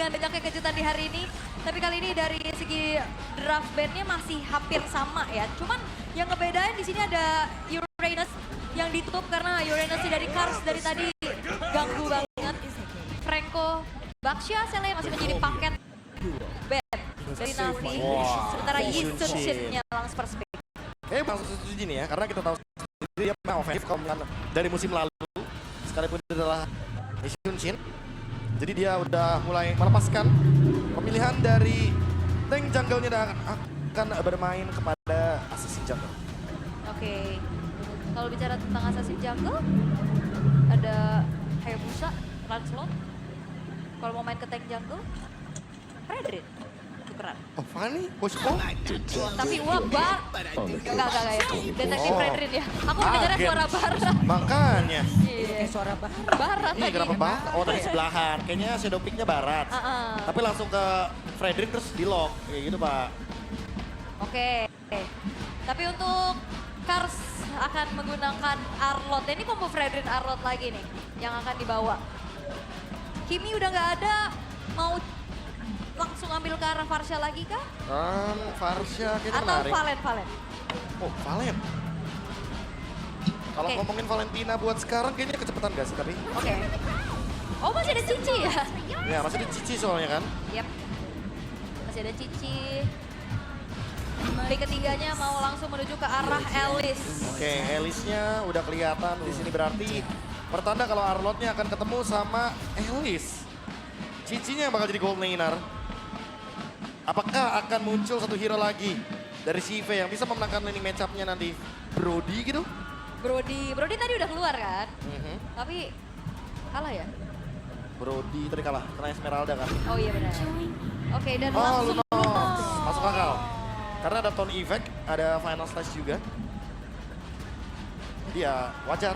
dengan banyaknya kejutan di hari ini. Tapi kali ini dari segi draft bandnya masih hampir sama ya. Cuman yang ngebedain di sini ada Uranus yang ditutup karena Uranus dari Cars dari tadi ganggu banget. Franco Baksha Sele masih menjadi paket band dari Navi. Sementara Yisun Shin-nya langsung first pick. Kayaknya langsung setuju nih ya, karena kita tahu sendiri dia pemain ofensif dari musim lalu. Sekalipun dia adalah Yisun Shin. Jadi dia udah mulai melepaskan pemilihan dari tank jungle-nya dan akan bermain kepada Assassin Jungle. Oke, kalau bicara tentang Assassin Jungle, ada Hayabusa, Lancelot. Kalau mau main ke tank jungle, Fredrin, tukeran. Oh, Fanny, Pushko. Tapi enggak ya. Detektif Fredrin ya. Aku mendengarnya suara Barat. Makanya. Iya, suara Barat Ini tadi. kenapa Barat? Oh, tadi sebelahan. Kayaknya shadow pick-nya Barat. Tapi langsung ke Fredrin terus di lock. Kayak gitu, Pak. Oke. Tapi untuk Cars akan menggunakan Arlot. Ini combo Fredrin Arlot lagi nih yang akan dibawa. Kimi udah nggak ada, mau langsung ambil ke arah Varsha lagi kah? Varsha kayaknya Atau menarik. Valen? Oh, Valen. Kalau Oke. ngomongin Valentina buat sekarang kayaknya kecepatan gak sih tapi? Oke. Oh masih ada Cici ya? Ya masih di Cici soalnya kan. Yap. Masih ada Cici. Pick ketiganya mau langsung menuju ke arah Alice. Oke, Alice-nya udah kelihatan di sini berarti pertanda kalau Arlotnya akan ketemu sama Alice. Cici-nya yang bakal jadi gold laner. Apakah akan muncul satu hero lagi dari CV yang bisa memenangkan laning match-up-nya nanti? Brody gitu? Brody tadi udah keluar kan? Tapi kalah ya? Brody tadi kalah, kena Esmeralda kan? Oh iya benar. Oke dan Oh, langsung Lunox. Masuk akal. Karena ada tone effect, ada final slash juga. Jadi ya wajar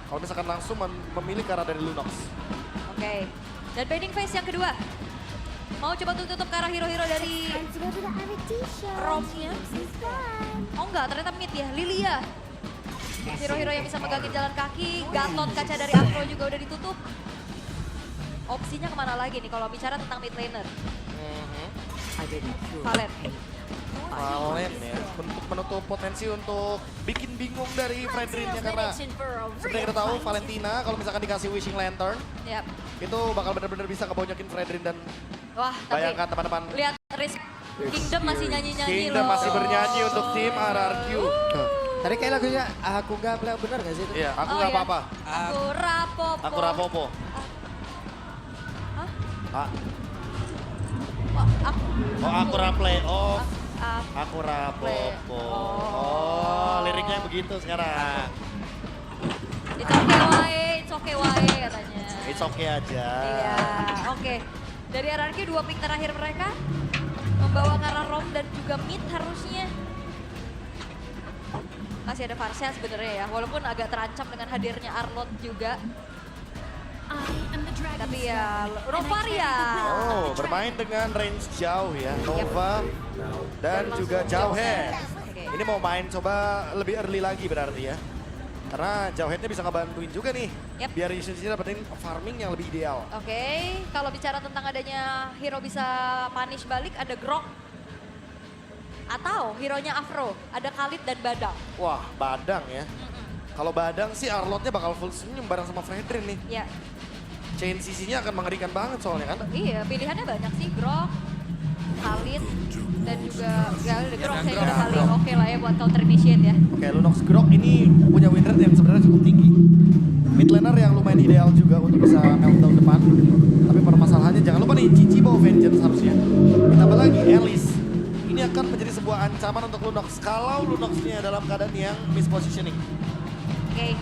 kalau misalkan langsung memilih ke arah dari Lunox. Oke. Dan bending face yang kedua. Mau coba untuk tutup ke arah hero-hero dari Romnya. Oh enggak, ternyata mid ya. Lilia. Hero-hero yang bisa megangin jalan kaki. Gatot kaca dari Afro juga udah ditutup. Opsinya kemana lagi nih kalau bicara tentang mid laner? Valen. Valen ya, untuk menutup potensi untuk bikin bingung dari Fredrin-nya karena seperti kita tahu Valentina kalau misalkan dikasih Wishing Lantern Yap. itu bakal benar-benar bisa ngebonyokin Fredrin dan Wah, tapi bayangkan teman-teman lihat Risk Kingdom masih nyanyi-nyanyi loh. Kingdom masih bernyanyi untuk tim RRQ. Tadi kayak lagunya aku gak bilang benar gak sih itu? Iya, aku Oh, nggak iya. apa-apa. Aku rapopo. Aku rapopo. Hah? Ah, Wah, aku. oh aku raplay. Oh, Ah, aku rapopo. Oh. Oh, liriknya begitu sekarang. It's okay wae katanya. It's okay aja. Iya, oke. Dari RRQ 2 pick terakhir mereka membawa ke arah Rom dan juga mid harusnya. Masih ada Varsha sebenarnya ya, walaupun agak terancam dengan hadirnya Arlot juga. Tapi ya, Rovaria. Oh, bermain dengan range jauh ya. Nova dan juga Jauhead. Oke. Ini mau main coba lebih early lagi berarti ya. Karena Jauheadnya bisa ngebantuin juga nih. Yep. Biar Yusin dapetin farming yang lebih ideal. Oke, kalau bicara tentang adanya hero bisa punish balik, ada Grok. Atau hero-nya Afro, ada Khalid dan Badang. Wah, Badang ya. Kalau Badang sih Arlotnya bakal full senyum bareng sama Fredrin nih. Ya, Chain CC-nya akan mengerikan banget soalnya kan. iya pilihannya banyak sih, Grok, Khalid, dan juga ya ada Grok saya udah paling oke lah ya buat counter initiate ya. Oke, Lunox Grok ini punya win rate yang sebenarnya cukup tinggi. Mid laner yang lumayan ideal juga untuk bisa meltdown depan. Tapi permasalahannya jangan lupa nih Cici bawa Vengeance harusnya. Ditambah lagi Alice. Ini akan menjadi sebuah ancaman untuk Lunox kalau Lunox-nya dalam keadaan yang mispositioning. Oke,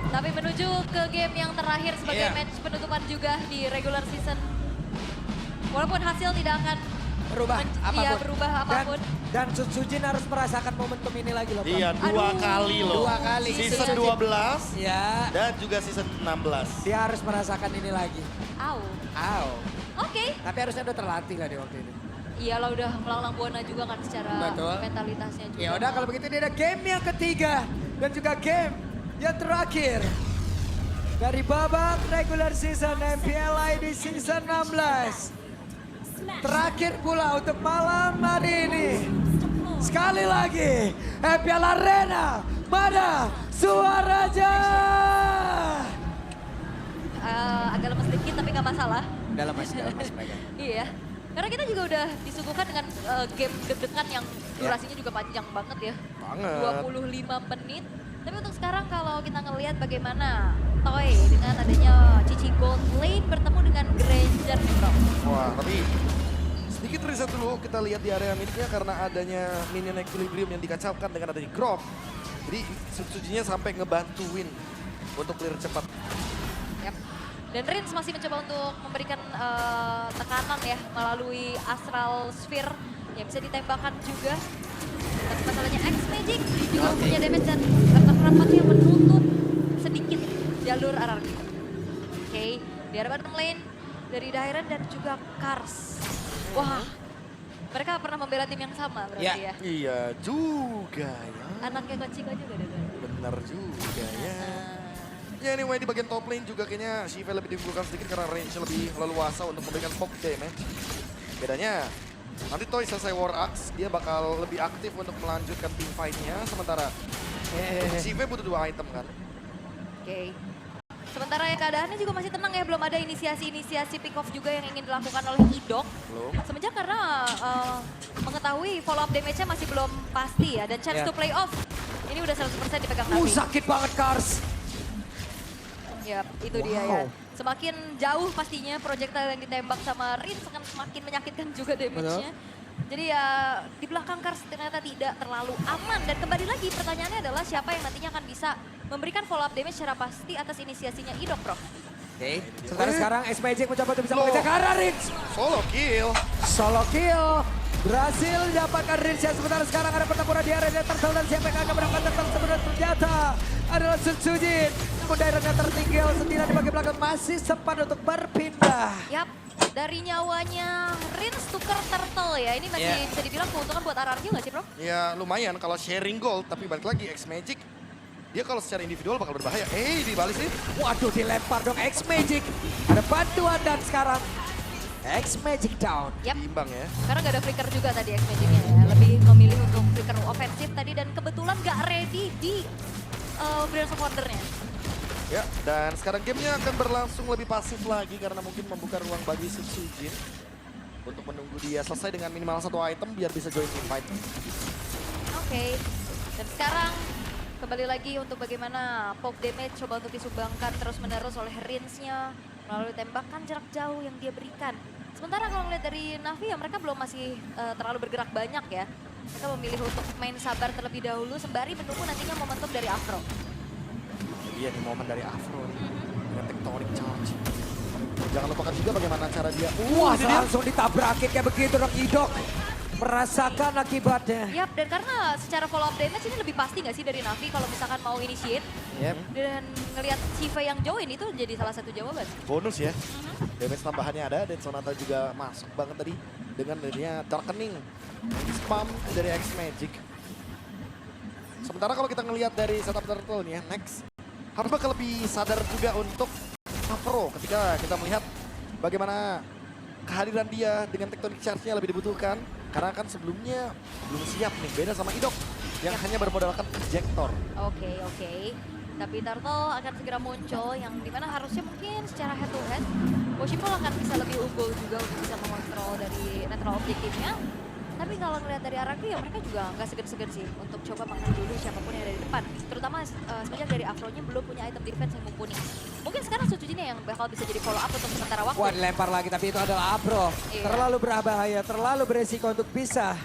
tapi menuju ke game yang terakhir sebagai Iya. match penutupan juga di regular season. Walaupun hasil tidak akan Berubah apapun. berubah apapun. Dan Sujin harus merasakan momentum ini lagi loh. Bang. Iya, dua Aduh. kali loh. Dua kali. Season Sujin. 12 Ya, dan juga season 16. dia harus merasakan ini lagi. Au. Aw. Oke, Tapi harusnya udah terlatih lah di waktu ini. iyalah udah melanglang buana juga kan secara Betul. mentalitasnya juga. Ya udah kalau begitu ini ada game yang ketiga dan juga game yang terakhir. Dari babak regular season MPLI di season 16. Terakhir pula untuk malam hari ini. Sekali lagi, MPL Arena, mana suaranya? Agak lemes dikit tapi nggak masalah. Udah lemas mereka. Iya, karena kita juga udah disuguhkan dengan game deg-degan yang durasinya juga panjang banget ya. Banget. 25 menit. Tapi untuk sekarang kalau kita ngelihat bagaimana Toy dengan adanya Cici Gold Lane bertemu dengan Granger nih bro. Wah, tapi sedikit riset dulu kita lihat di area midnya karena adanya minion equilibrium yang dikacaukan dengan adanya Grok. Jadi Sutsujinya sampai ngebantuin untuk clear cepat. Yap. Dan Rins masih mencoba untuk memberikan tekanan ya melalui Astral Sphere yang bisa ditembakkan juga. Tapi masalahnya X-Magic juga punya damage dan terdapat yang menutup sedikit jalur RRQ. Oke, di arah bottom lane dari Dairen dan juga Kars. Wah, mereka pernah membela tim yang sama berarti ya. Iya juga ya. Anaknya Kochiko juga deh. Bener juga ya. Ya anyway di bagian top lane juga kayaknya Shiva lebih diunggulkan sedikit karena range lebih leluasa untuk memberikan poke damage. Bedanya nanti Toy selesai War Axe dia bakal lebih aktif untuk melanjutkan team fight-nya sementara Shiva butuh 2 item kan. Oke. Sementara ya keadaannya juga masih tenang ya, belum ada inisiasi pick off juga yang ingin dilakukan oleh Idok. Belum. Semenjak karena mengetahui follow up damage-nya masih belum pasti ya, dan chance to play off ini udah 100% dipegang Navi. Sakit banget Kars. Yap, itu dia ya. Semakin jauh pastinya projectile yang ditembak sama Rins akan semakin menyakitkan juga damage-nya. Jadi ya di belakang Kars ternyata tidak terlalu aman. Dan kembali lagi pertanyaannya adalah siapa yang nantinya akan bisa memberikan follow up damage secara pasti atas inisiasinya Idok bro. Oke, sementara sekarang X-Magic mencoba untuk bisa Loh. mengejar ke arah Rins. Solo kill. Solo kill. Berhasil dapatkan Rins ya. Sementara sekarang ada pertempuran di area Turtle dan siapa yang akan mendapatkan Turtle sebenarnya ternyata adalah Sutsujin. Namun daerahnya tertinggal sendirian di bagian belakang masih sempat untuk berpindah. Yap, dari nyawanya Rins tuker Turtle ya. Ini masih bisa dibilang keuntungan buat RRQ nggak sih bro? Ya lumayan kalau sharing gold tapi balik lagi X-Magic dia kalau secara individual bakal berbahaya. Dibalik nih. Waduh, dilempar dong X-Magic. Ada bantuan dan sekarang X-Magic down. Yap, Diimbang ya. karena nggak ada flicker juga tadi X-Magic-nya ya. Lebih memilih untuk flicker ofensif tadi dan kebetulan nggak ready di Brilliance of Wonder-nya. Ya, dan sekarang gamenya akan berlangsung lebih pasif lagi karena mungkin membuka ruang bagi Sutsujin untuk menunggu dia selesai dengan minimal 1 item biar bisa join team fight. Oke, dan sekarang kembali lagi untuk bagaimana poke damage coba untuk disumbangkan terus-menerus oleh Rins-nya melalui tembakan jarak jauh yang dia berikan. Sementara kalau ngeliat dari Navi ya mereka belum masih terlalu bergerak banyak ya. Mereka memilih untuk main sabar terlebih dahulu sembari menunggu nantinya momentum dari Afro. Iya nih momen dari Afro nih. Dengan tectonic charge. Jangan lupakan juga bagaimana cara dia. Wah, ini dia. langsung ditabrakin kayak begitu dong Idok. Merasakan akibatnya. Yap, dan karena secara follow up damage ini lebih pasti nggak sih dari Navi kalau misalkan mau initiate. Dan ngelihat Shiva yang join itu jadi salah satu jawaban. Bonus ya. Damage tambahannya ada dan Sonata juga masuk banget tadi dengan adanya Darkening. Spam dari X-Magic. Sementara kalau kita ngelihat dari setup Turtle nih ya, next. Harus bakal lebih sadar juga untuk Afro ketika kita melihat bagaimana kehadiran dia dengan tectonic charge-nya lebih dibutuhkan. Karena kan sebelumnya belum siap nih, beda sama Idok yang hanya bermodalkan injektor. Oke. Tapi Turtle akan segera muncul yang dimana harusnya mungkin secara head to head Woshipol akan bisa lebih unggul juga untuk bisa mengontrol dari netral objektifnya. Tapi kalau ngelihat dari RRQ ya mereka juga nggak segan-segan sih untuk coba makan dulu siapapun yang ada di depan. Terutama semenjak dari Afro-nya belum punya item defense yang mumpuni. Mungkin sekarang Sutsujin yang bakal bisa jadi follow up untuk sementara waktu. Wah, dilempar lagi tapi itu adalah Afro. Iya. Terlalu berbahaya, terlalu beresiko untuk bisa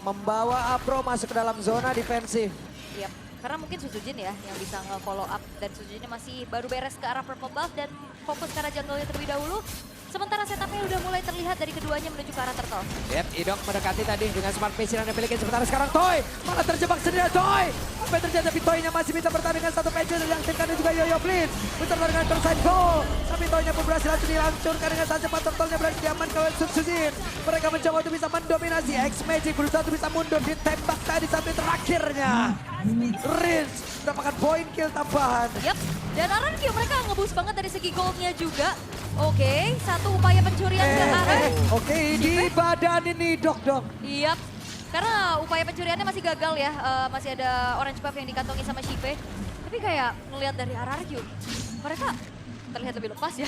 membawa Afro masuk ke dalam zona defensif. Yap. Karena mungkin Sutsujin ya yang bisa nge-follow up dan Sutsujinnya masih baru beres ke arah purple buff dan fokus ke arah jungle-nya terlebih dahulu. Sementara setupnya udah mulai terlihat dari keduanya menuju ke arah Turtle. Yep, Idok mendekati tadi dengan smart vision yang dimiliki. Sementara sekarang Toy malah terjebak sendiri Toy. Apa yang terjadi? Tapi Toy-nya masih bisa bertahan dengan satu patch yang tingkatnya juga Yoyo Blitz. Beserta dengan Torsign Goal. Tapi Toy-nya pun berhasil langsung dihancurkan dengan saja cepat. Turtle-nya berhasil diamankan oleh Sutsujin. Mereka mencoba untuk bisa mendominasi. X-Magic berusaha untuk bisa mundur. Ditembak tadi sampai terakhirnya. Rins mendapatkan poin kill tambahan. Yap, dan RRQ mereka ngebus segi goldnya juga. Oke, satu upaya pencurian ke arah. Oke, di badan ini Dok. Iya, karena upaya pencuriannya masih gagal ya. Masih ada orange buff yang dikantongi sama Shipe. Tapi kayak ngelihat dari RRQ, mereka terlihat lebih lepas ya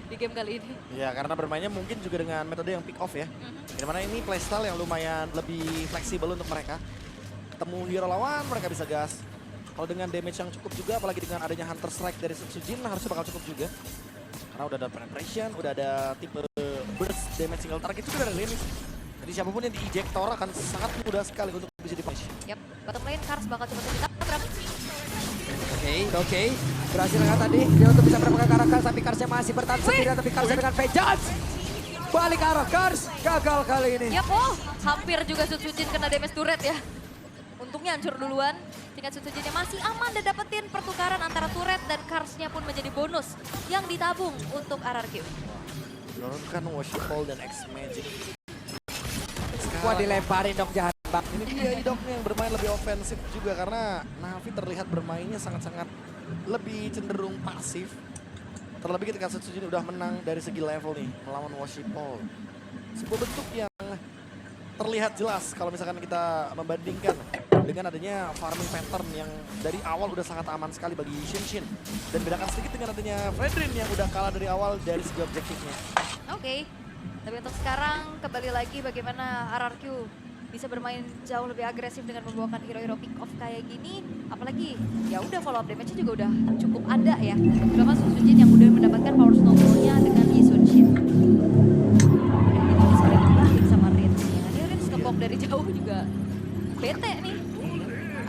di game kali ini. Ya, karena bermainnya mungkin juga dengan metode yang pick off ya. Dimana ini playstyle yang lumayan lebih fleksibel untuk mereka. Ketemu hero lawan, mereka bisa gas. Kalau dengan damage yang cukup juga, apalagi dengan adanya Hunter Strike dari Sujin, harusnya bakal cukup juga. Karena udah ada penetration, udah ada tipe burst damage single target juga dari Linis. Jadi siapapun yang di-ejector akan sangat mudah sekali untuk bisa di-punish. Yap, bottom lane Kars bakal coba ditabrak. Oke. Berhasil dengan tadi. Dia untuk bisa mendapatkan ke arah Kars, tapi Karsnya masih bertahan sendirian. Tapi Karsnya dengan vengeance. Balik ke arah Kars, gagal kali ini. Yap, hampir juga Sujin kena damage turret ya. Untungnya hancur duluan. Tingkat Sujinnya masih aman dan dapetin pertukaran antara turret dan Karsnya pun menjadi bonus yang ditabung untuk RRQ. Menurunkan Worship Ball dan X-Magic. Wah, dilemparin Dok jahat bang. Ini dia Idoknya yang bermain lebih ofensif juga karena Navi terlihat bermainnya sangat-sangat lebih cenderung pasif. Terlebih ketika Sujin udah menang dari segi level nih melawan Worship Ball. Sebuah bentuk yang terlihat jelas kalau misalkan kita membandingkan dengan adanya farming pattern yang dari awal udah sangat aman sekali bagi Shin. Dan bedakan sedikit dengan adanya Fredrin yang udah kalah dari awal dari segi objektifnya. Oke, tapi untuk sekarang kembali lagi bagaimana RRQ bisa bermain jauh lebih agresif dengan membawakan hero-hero pick off kayak gini. Apalagi ya udah follow up damage-nya juga udah cukup ada ya. Terutama Sujin yang udah mendapatkan power snowball-nya dengan Yisun Shin. Ini sekarang balik sama Rin. Ini Rin ngepok dari jauh juga bete nih.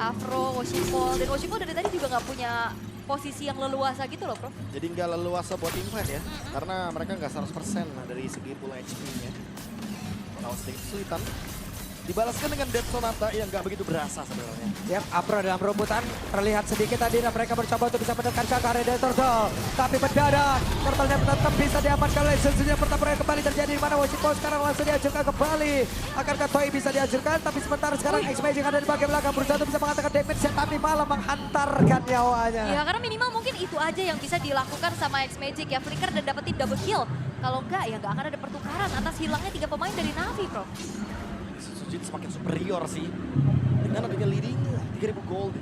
Afro, Woshipol, dan Woshipol dari tadi juga nggak punya posisi yang leluasa gitu loh, Prof. Jadi nggak leluasa buat invade ya, karena mereka nggak 100% dari segi full HP-nya. Kalau sedikit kesulitan, dibalaskan dengan Death Sonata yang nggak begitu berasa sebenarnya. Yap, Apro dalam rebutan terlihat sedikit tadi dan mereka mencoba untuk bisa menekan ke arah dari Turtle. Tapi mendadak, Turtle-nya tetap bisa diamankan oleh Sejujurnya pertempuran yang kembali terjadi di mana Woshipol sekarang langsung dihancurkan kembali. Akankah Toy bisa dihancurkan, tapi sementara sekarang X-Magic ada di bagian belakang berusaha untuk bisa mengatakan damage tapi malah menghantarkan nyawanya. Ya karena minimal mungkin itu aja yang bisa dilakukan sama X-Magic ya, flicker dan dapetin double kill. Kalau enggak ya nggak akan ada pertukaran atas hilangnya 3 pemain dari Navi, Prof. Sujin semakin superior sih. Dengan adanya leading 3000 gold,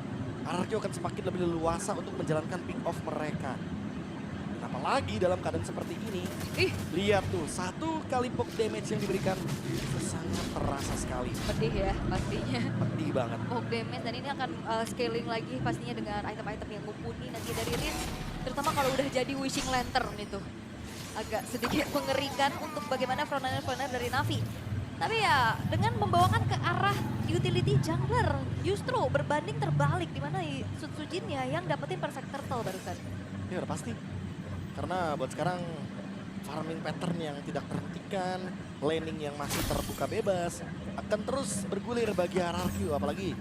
RRQ akan semakin lebih leluasa untuk menjalankan pick off mereka. Dan apalagi dalam keadaan seperti ini, lihat tuh, 1 kali poke damage yang diberikan itu sangat terasa sekali. Pedih ya pastinya. Pedih banget. Poke damage dan ini akan scaling lagi pastinya dengan item-item yang mumpuni nanti dari Rin. Terutama kalau udah jadi Wishing Lantern itu. Agak sedikit mengerikan untuk bagaimana frontliner dari Navi. Tapi ya dengan membawakan ke arah utility jungler justru berbanding terbalik di mana Sujin ya yang dapetin Perfect Turtle barusan. Ya udah pasti. Karena buat sekarang farming pattern yang tidak terhentikan, laning yang masih terbuka bebas akan terus bergulir bagi RRQ, apalagi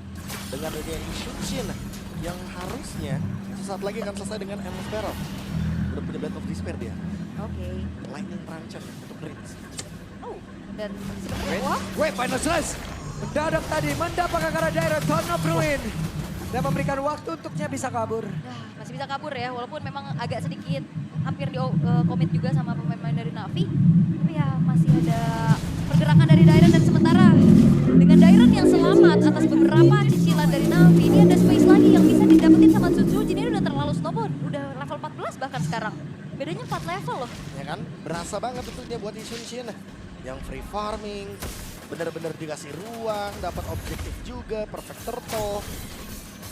dengan adanya Shin yang harusnya sesaat lagi akan selesai dengan Endless Barrel. Udah punya Blade of Despair dia. Oke. Lightning Rancher untuk Prince. Dan sebenarnya Wait, final slash. Mendadak tadi mendapatkan ke arah daerah Dawn of Ruin. Dan memberikan waktu untuknya bisa kabur. masih bisa kabur ya, walaupun memang agak sedikit hampir di komit juga sama pemain-pemain dari Navi. Tapi ya masih ada pergerakan dari Dairon dan sementara dengan Dairon yang selamat atas beberapa cicilan dari Navi, ini ada space lagi yang bisa didapetin sama Sujin. Ini udah terlalu snowball, udah level 14 bahkan sekarang. Bedanya 4 level loh. Ya kan, berasa banget itu dia buat Shin yang free farming, benar-benar dikasih ruang, dapat objektif juga, perfect turtle.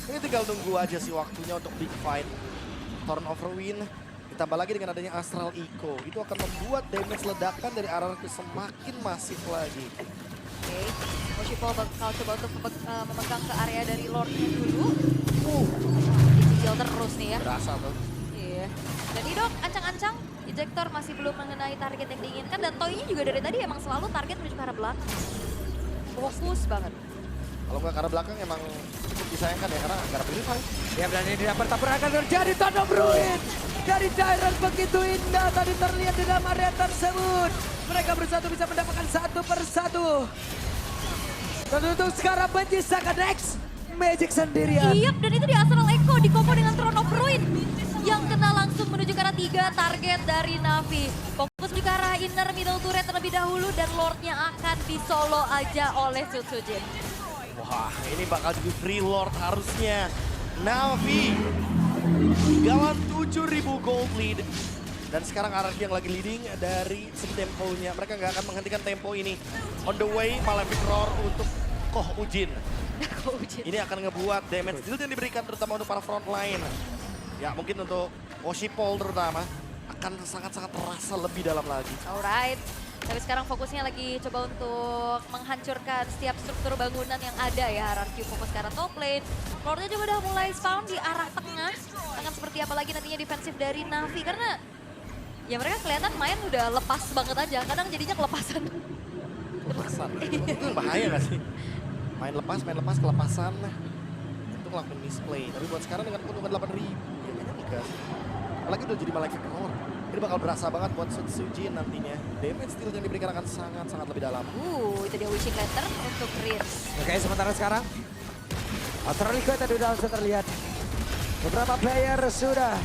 Ini tinggal nunggu aja sih waktunya untuk big fight. Turn over win, ditambah lagi dengan adanya Astral Eco. Itu akan membuat damage ledakan dari RRQ semakin masif lagi. Oke, Woshipol bakal coba untuk memegang ke area dari Lord-nya dulu. Dicicil terus nih ya. Berasa tuh. Iya. Dan Idok ancang-ancang, ejector masih belum mengenai target yang diinginkan. Dan Toy-nya juga dari tadi emang selalu target menuju ke arah belakang. Fokus banget. Kalau nggak ke arah belakang emang cukup disayangkan ya, karena nggak ada purify. Ya, dan ini pertempuran akan terjadi. Dawn of Ruin dari Dairon begitu indah tadi terlihat di dalam area tersebut. Mereka bersatu bisa mendapatkan satu persatu. Dan untuk sekarang menyisakan X Magic sendirian. Iya, dan itu di Astral Echo di combo dengan Throne of Ruin. yang kena langsung menuju ke arah 3 target dari Navi. Fokus menuju ke arah inner middle turret terlebih dahulu dan Lordnya akan disolo aja oleh Sutsujin. Wah, ini bakal jadi free Lord harusnya. Navi tinggalan 7.000 gold lead. Dan sekarang RRQ yang lagi leading dari segi temponya. Mereka nggak akan menghentikan tempo ini. On the way, Malefic Roar untuk Koh Ujin. Ini akan ngebuat damage deal yang diberikan terutama untuk para frontline. Ya mungkin untuk Oshipol terutama akan sangat-sangat terasa lebih dalam lagi. Alright, tapi sekarang fokusnya lagi coba untuk menghancurkan setiap struktur bangunan yang ada ya. RRQ fokus ke arah top lane. Lordnya juga udah mulai spawn di arah tengah. Akan seperti apa lagi nantinya defensif dari Navi. Karena ya mereka kelihatan main udah lepas banget aja. Kadang jadinya kelepasan. Kelepasan, itu bahaya gak sih? Main lepas, kelepasan lah. Itu ngelakuin misplay. Tapi buat sekarang dengan keuntungan 8.000, ya kayaknya enggak sih. Apalagi udah jadi Malefic Roar. Ini bakal berasa banget buat Sutsujin nantinya. Damage deal yang diberikan akan sangat-sangat lebih dalam. Itu dia wishing lantern untuk Riz. Oke, sementara sekarang Astralico tadi sudah terlihat. Beberapa player sudah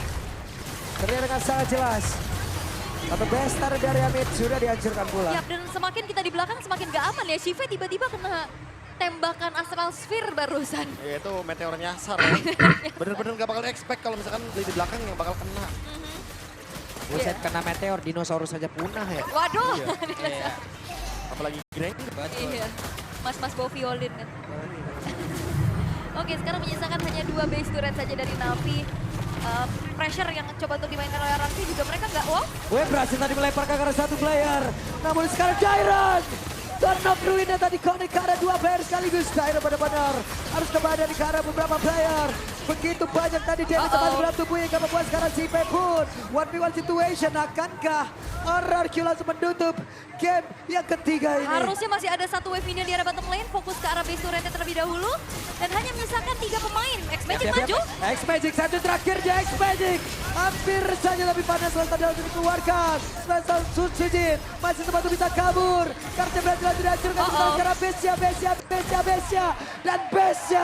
terlihat dengan sangat jelas. Satu bestar dari Amit sudah dihancurkan pula. Yap, dan semakin kita di belakang semakin gak aman ya. Shiva tiba-tiba kena tembakan Astral Sphere barusan. Ya itu meteor nyasar ya. Bener-bener gak bakal expect kalau misalkan di belakang yang bakal kena. Buset, kena meteor, dinosaurus saja punah ya. Waduh. Iya. Apalagi Greg. Iya. Mas-mas bawa violin kan. Oke, sekarang menyisakan hanya 2 base turret saja dari Navi. Pressure yang coba untuk dimainkan oleh RRQ juga mereka nggak wow. Gue berhasil tadi melempar ke arah satu player. Namun sekarang Jairan. Karena Bruinnya tadi connect ke arah 2 player sekaligus. Jairan benar-benar harus kembali dari ke arah beberapa player. Begitu banyak tadi damage teman berat tubuhnya yang membuat sekarang si pun 1v1 situation. Akankah RRQ langsung menutup game yang ketiga ini? Harusnya masih ada 1 wave minion di arah bottom lane. Fokus ke arah base turretnya terlebih dahulu. Dan hanya menyisakan 3 pemain. X-Magic maju. X-Magic satu terakhirnya X-Magic. Hampir saja lebih panas setelah tadi harus dikeluarkan. Spencer Sutsujin masih sempat bisa kabur. Karena berhasil dihancurkan sekarang Bestia. Dan Bestia